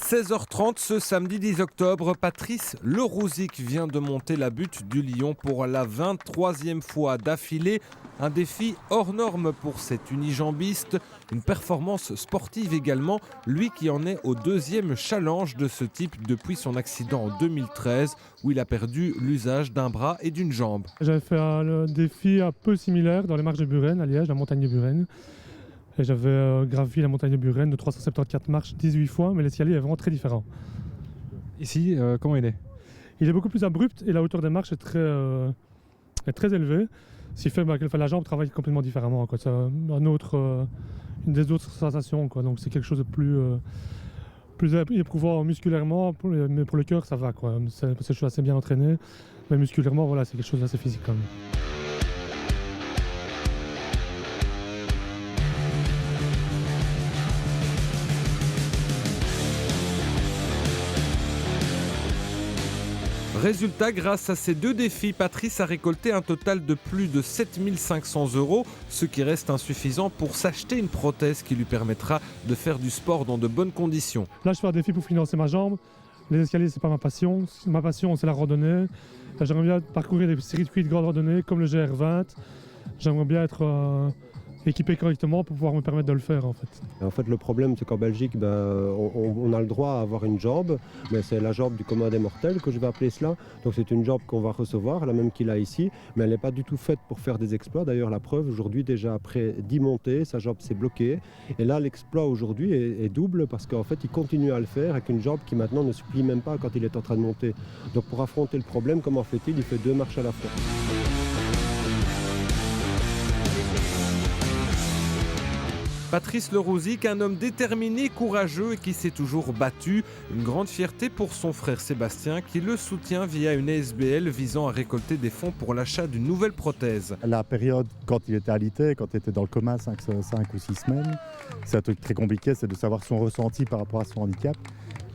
16h30 ce samedi 10 octobre, Patrice Lerouzic vient de monter la butte du Lion pour la 23e fois d'affilée. Un défi hors norme pour cet unijambiste, une performance sportive également, lui qui en est au deuxième challenge de ce type depuis son accident en 2013 où il a perdu l'usage d'un bras et d'une jambe. J'avais fait un défi un peu similaire dans les marches de Buren à Liège, la montagne de Buren. Et j'avais gravi la montagne de Buren de 374 marches 18 fois, mais l'escalier est vraiment très différent. Ici, comment il est ? Il est beaucoup plus abrupt et la hauteur des marches est très élevée. Ce qui fait que la jambe travaille complètement différemment, quoi. C'est une des autres sensations, quoi. Donc c'est quelque chose de plus éprouvant musculairement, mais pour le cœur ça va, quoi. Parce que je suis assez bien entraîné, mais musculairement voilà, c'est quelque chose d'assez physique quand même. Résultat, grâce à ces deux défis, Patrice a récolté un total de plus de 7 500 €, ce qui reste insuffisant pour s'acheter une prothèse qui lui permettra de faire du sport dans de bonnes conditions. Là, je fais un défi pour financer ma jambe. Les escaliers, c'est pas ma passion. Ma passion, c'est la randonnée. J'aimerais bien parcourir des circuits de grande randonnée comme le GR20. J'aimerais bien être équipé correctement pour pouvoir me permettre de le faire, en fait. En fait, le problème, c'est qu'en Belgique, on a le droit à avoir une jambe, mais c'est la jambe du commun des mortels que je vais appeler cela. Donc c'est une jambe qu'on va recevoir, la même qu'il a ici, mais elle n'est pas du tout faite pour faire des exploits. D'ailleurs, la preuve, aujourd'hui, déjà après 10 montées, sa jambe s'est bloquée. Et là, l'exploit aujourd'hui est double parce qu'en fait, il continue à le faire avec une jambe qui maintenant ne se plie même pas quand il est en train de monter. Donc pour affronter le problème, comment fait-il ? Il fait 2 marches à la fois. Patrice Lerouzic, un homme déterminé, courageux et qui s'est toujours battu. Une grande fierté pour son frère Sébastien qui le soutient via une ASBL visant à récolter des fonds pour l'achat d'une nouvelle prothèse. La période quand il était alité, quand il était dans le coma 5 ou 6 semaines, c'est un truc très compliqué, c'est de savoir son ressenti par rapport à son handicap.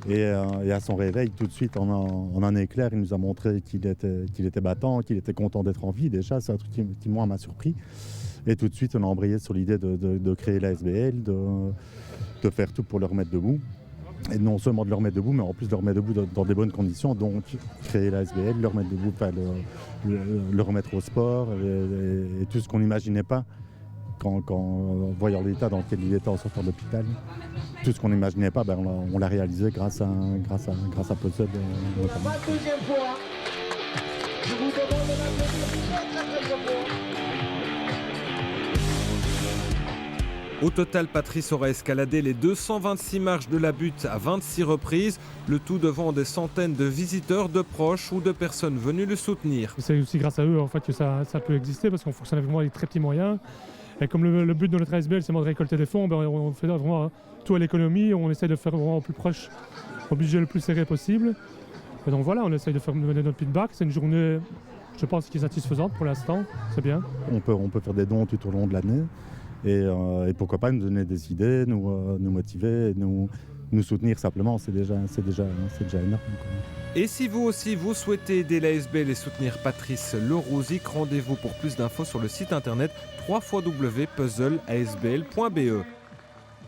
Et à son réveil, tout de suite, en un éclair, il nous a montré qu'il était battant, qu'il était content d'être en vie. Déjà, c'est un truc qui moi, m'a surpris. Et tout de suite, on a embrayé sur l'idée de créer l'ASBL, de faire tout pour le remettre debout. Et non seulement de le remettre debout, mais en plus de le remettre debout dans des bonnes conditions. Donc, créer l'ASBL, le remettre debout, le remettre au sport et tout ce qu'on n'imaginait pas quand voyant l'état dans lequel il était en sortant d'hôpital. Tout ce qu'on n'imaginait pas, on l'a réalisé grâce à Puzzle. Notamment. Deuxième fois. Je vous demande de l'applaudir pour fois. Au total, Patrice aura escaladé les 226 marches de la butte à 26 reprises, le tout devant des centaines de visiteurs, de proches ou de personnes venues le soutenir. C'est aussi grâce à eux en fait, que ça peut exister parce qu'on fonctionne vraiment avec très petits moyens. Et comme le but de notre ASBL, c'est de récolter des fonds, on fait vraiment tout à l'économie, on essaie de faire vraiment au plus proche, au budget le plus serré possible. Et donc voilà, on essaie de faire donner notre feedback. C'est une journée, je pense, qui est satisfaisante pour l'instant, c'est bien. On peut faire des dons tout au long de l'année. Et pourquoi pas nous donner des idées, nous motiver, nous soutenir simplement, c'est déjà énorme. Et si vous aussi vous souhaitez aider l'ASBL et soutenir Patrice Lerouzic, rendez-vous pour plus d'infos sur le site internet www.puzzleasbl.be.